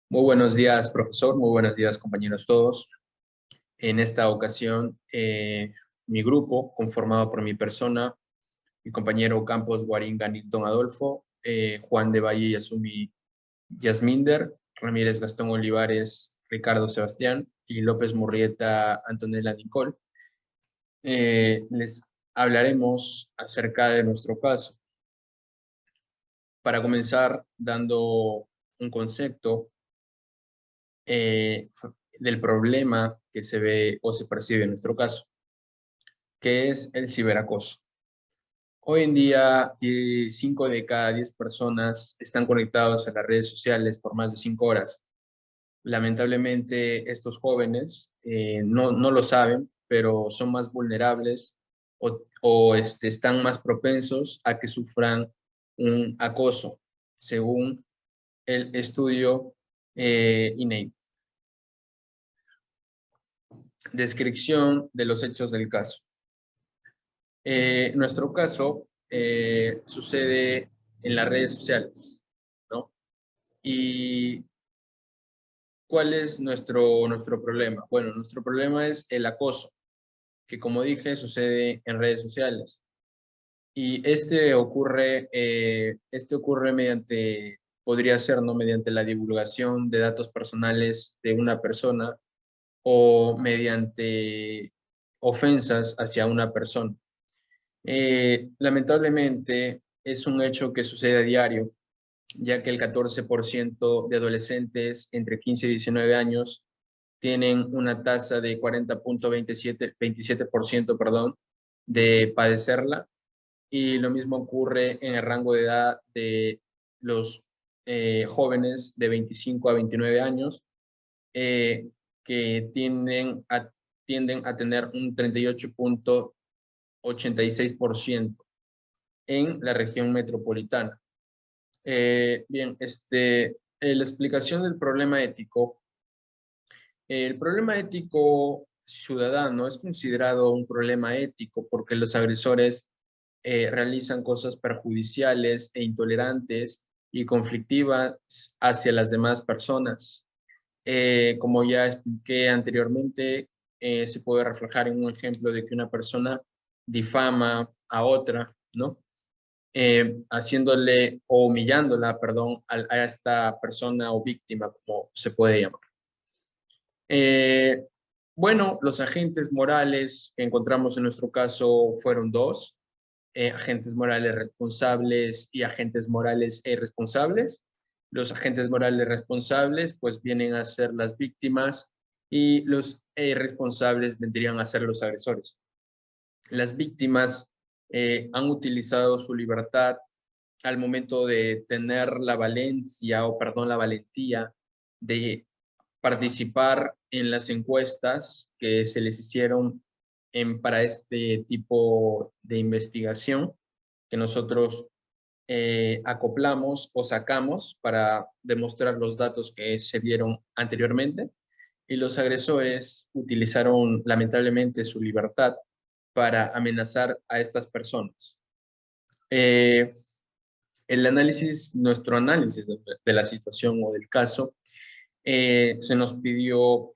Muy buenos días, profesor. Muy buenos días, compañeros todos. En esta ocasión, mi grupo, conformado por mi persona, mi compañero Campos Guaringa Nilton Adolfo, Juan de Valle Yasumi Yasminder, Ramírez Gastón Olivares Ricardo Sebastián y López Murrieta Antonella Nicole, les hablaremos acerca de nuestro caso. Para comenzar, dando un concepto eh, del problema que se ve o se percibe en nuestro caso, que es el ciberacoso. Hoy en día, 5 de cada 10 personas están conectados a las redes sociales por más de 5 horas. Lamentablemente, estos jóvenes no lo saben, pero son más vulnerables o están más propensos a que sufran un acoso, según el estudio INEI. Descripción de los hechos del caso. Nuestro caso sucede en las redes sociales, ¿no? ¿Y cuál es nuestro problema? Bueno, nuestro problema es el acoso, que como dije, sucede en redes sociales. Y este ocurre mediante, podría ser, ¿no? Mediante la divulgación de datos personales de una persona o mediante ofensas hacia una persona. Lamentablemente es un hecho que sucede a diario, ya que el 14% de adolescentes entre 15 y 19 años tienen una tasa de 40.27%, perdón, de padecerla, y lo mismo ocurre en el rango de edad de los jóvenes de 25 a 29 años, eh, que tienden a tener un 38.86% en la región metropolitana. Bien, la explicación del problema ético. El problema ético ciudadano es considerado un problema ético porque los agresores realizan cosas perjudiciales e intolerantes y conflictivas hacia las demás personas. Como ya expliqué anteriormente, se puede reflejar en un ejemplo de que una persona difama a otra, ¿no? Haciéndole o humillándola, perdón, a esta persona o víctima, como se puede llamar. Eh, bueno, los agentes morales que encontramos en nuestro caso fueron dos, agentes morales responsables y agentes morales e irresponsables. Los agentes morales responsables pues vienen a ser las víctimas y los irresponsables vendrían a ser los agresores. Las víctimas han utilizado su libertad al momento de tener la la valentía de participar en las encuestas que se les hicieron para este tipo de investigación que nosotros acoplamos o sacamos para demostrar los datos que se vieron anteriormente. Y los agresores utilizaron lamentablemente su libertad para amenazar a estas personas. Eh, nuestro análisis de la situación o del caso, se nos pidió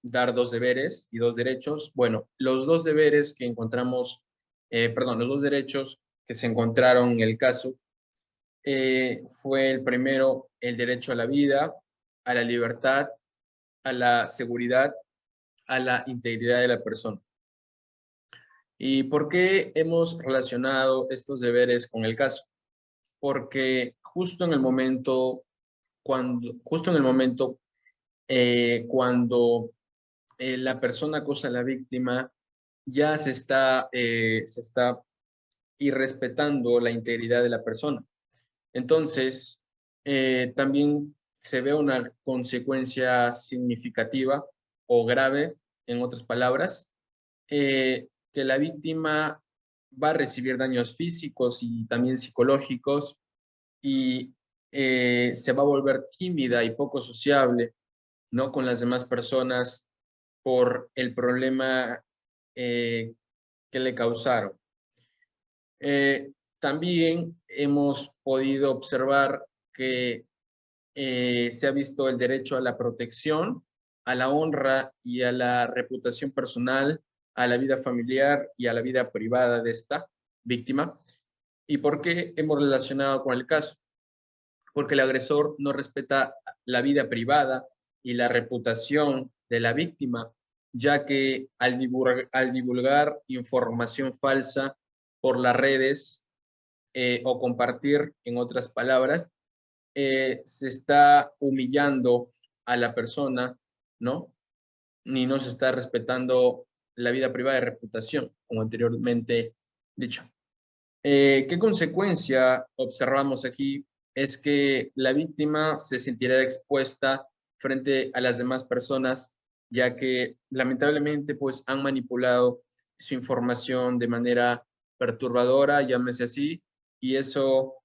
dar dos deberes y dos derechos. Bueno, los dos deberes que encontramos, perdón, los dos derechos que se encontraron en el caso, fue el primero, el derecho a la vida, a la libertad, a la seguridad, a la integridad de la persona. ¿Y por qué hemos relacionado estos deberes con el caso? Porque cuando la persona acosa a la víctima, ya se está irrespetando la integridad de la persona. Entonces, también se ve una consecuencia significativa o grave, en otras palabras, que la víctima va a recibir daños físicos y también psicológicos, y se va a volver tímida y poco sociable, ¿no? Con las demás personas por el problema que le causaron. También hemos podido observar que Se ha visto el derecho a la protección, a la honra y a la reputación personal, a la vida familiar y a la vida privada de esta víctima. ¿Y por qué hemos relacionado con el caso? Porque el agresor no respeta la vida privada y la reputación de la víctima, ya que al divulgar información falsa por las redes o compartir, en otras palabras, se está humillando a la persona, ¿no? Ni no se está respetando la vida privada y reputación, como anteriormente dicho. ¿Qué consecuencia observamos aquí? Es que la víctima se sentirá expuesta frente a las demás personas, ya que lamentablemente pues han manipulado su información de manera perturbadora, llámese así, y eso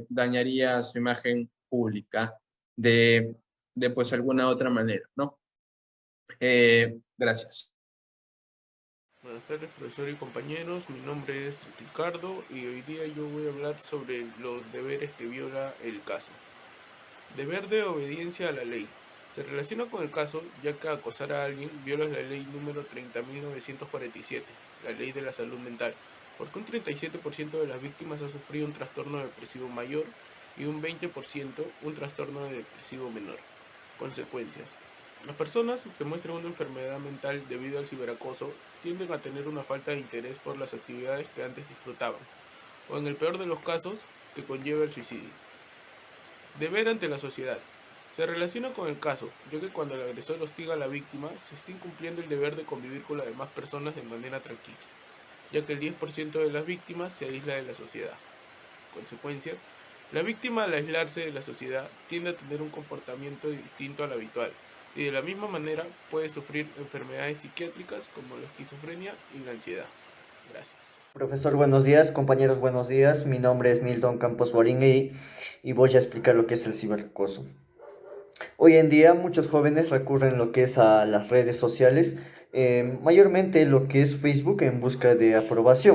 dañaría su imagen pública de, de pues alguna otra manera, ¿no? Gracias. Buenas tardes, profesor y compañeros. Mi nombre es Ricardo y hoy día yo voy a hablar sobre los deberes que viola el caso. Deber de obediencia a la ley. Se relaciona con el caso ya que acosar a alguien viola la ley número 30.947, la ley de la salud mental, porque un 37% de las víctimas ha sufrido un trastorno depresivo mayor y un 20% un trastorno depresivo menor. Consecuencias. Las personas que muestran una enfermedad mental debido al ciberacoso tienden a tener una falta de interés por las actividades que antes disfrutaban, o en el peor de los casos, que conlleva el suicidio. Deber ante la sociedad. Se relaciona con el caso, ya que cuando el agresor hostiga a la víctima, se está incumpliendo el deber de convivir con las demás personas de manera tranquila, ya que el 10% de las víctimas se aísla de la sociedad. Consecuencias. La víctima al aislarse de la sociedad tiende a tener un comportamiento distinto al habitual, y de la misma manera puede sufrir enfermedades psiquiátricas como la esquizofrenia y la ansiedad. Gracias. Profesor, buenos días, compañeros, buenos días. Mi nombre es Milton Campos Waringui y voy a explicar lo que es el ciberacoso. Hoy en día muchos jóvenes recurren lo que es a las redes sociales, mayormente lo que es Facebook en busca de aprobación.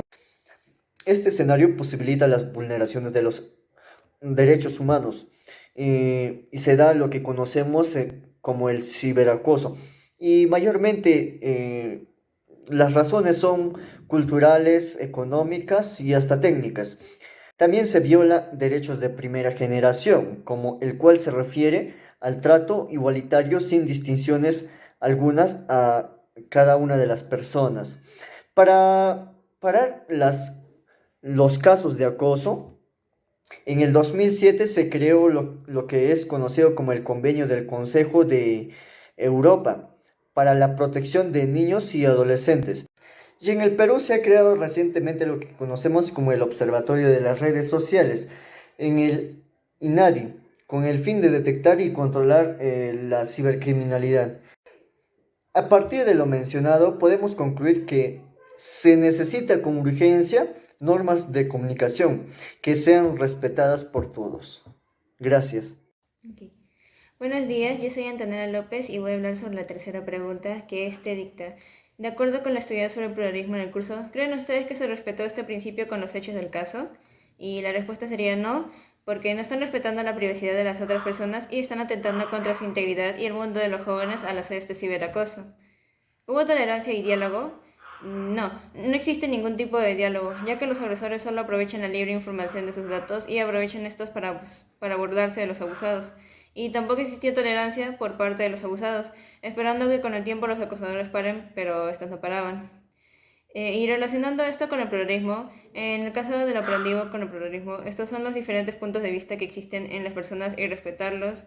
Este escenario posibilita las vulneraciones de los derechos humanos y se da lo que conocemos como el ciberacoso. Y mayormente las razones son culturales, económicas y hasta técnicas. También se viola derechos de primera generación, como el cual se refiere al trato igualitario sin distinciones algunas a cada una de las personas. Para parar los casos de acoso, en el 2007 se creó lo que es conocido como el Convenio del Consejo de Europa para la protección de niños y adolescentes. Y en el Perú se ha creado recientemente lo que conocemos como el Observatorio de las Redes Sociales, en el INADI, con el fin de detectar y controlar la cibercriminalidad. A partir de lo mencionado, podemos concluir que se necesita con urgencia normas de comunicación que sean respetadas por todos. Gracias. Ok. Buenos días, yo soy Antonella López y voy a hablar sobre la tercera pregunta, que este dicta. De acuerdo con la estudiada sobre el pluralismo en el curso, ¿creen ustedes que se respetó este principio con los hechos del caso? Y la respuesta sería no, porque no están respetando la privacidad de las otras personas y están atentando contra su integridad y el mundo de los jóvenes al hacer este ciberacoso. ¿Hubo tolerancia y diálogo? No, no existe ningún tipo de diálogo, ya que los agresores solo aprovechan la libre información de sus datos y aprovechan estos para burlarse de los abusados. Y tampoco existió tolerancia por parte de los abusados, esperando que con el tiempo los acosadores paren, pero estos no paraban. Y relacionando esto con el pluralismo, en el caso del aprendido con el pluralismo, estos son los diferentes puntos de vista que existen en las personas y respetarlos.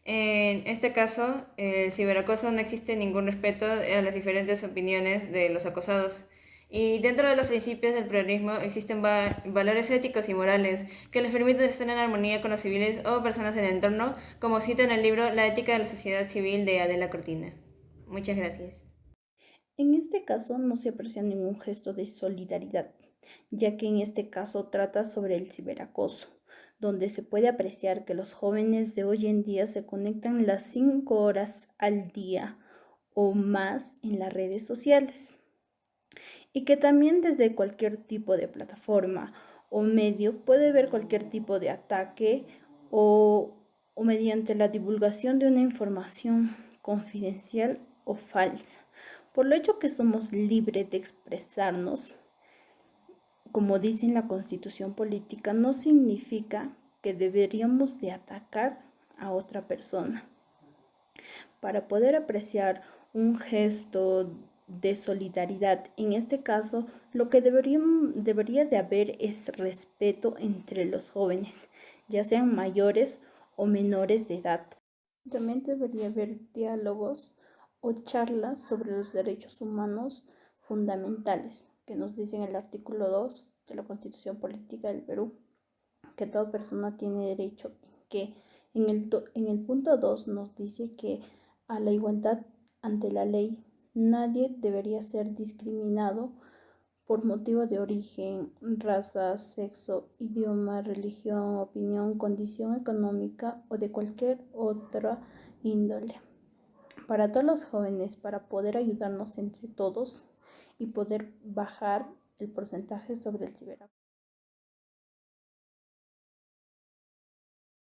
En este caso, el ciberacoso no existe ningún respeto a las diferentes opiniones de los acosados. Y dentro de los principios del pluralismo existen valores éticos y morales que les permiten estar en armonía con los civiles o personas en el entorno, como cita en el libro La ética de la sociedad civil de Adela Cortina. Muchas gracias. En este caso no se aprecia ningún gesto de solidaridad, ya que en este caso trata sobre el ciberacoso, donde se puede apreciar que los jóvenes de hoy en día se conectan las 5 horas al día o más en las redes sociales y que también desde cualquier tipo de plataforma o medio puede ver cualquier tipo de ataque o, o mediante la divulgación de una información confidencial o falsa. Por lo hecho que somos libres de expresarnos, como dice en la Constitución política, no significa que deberíamos de atacar a otra persona. Para poder apreciar un gesto de solidaridad, en este caso, lo que debería de haber es respeto entre los jóvenes, ya sean mayores o menores de edad. También debería haber diálogos o charlas sobre los derechos humanos fundamentales, que nos dice en el artículo 2 de la Constitución Política del Perú, que toda persona tiene derecho, que en el punto 2 nos dice que a la igualdad ante la ley nadie debería ser discriminado por motivo de origen, raza, sexo, idioma, religión, opinión, condición económica o de cualquier otra índole. Para todos los jóvenes, para poder ayudarnos entre todos y poder bajar el porcentaje sobre el ciberacoso.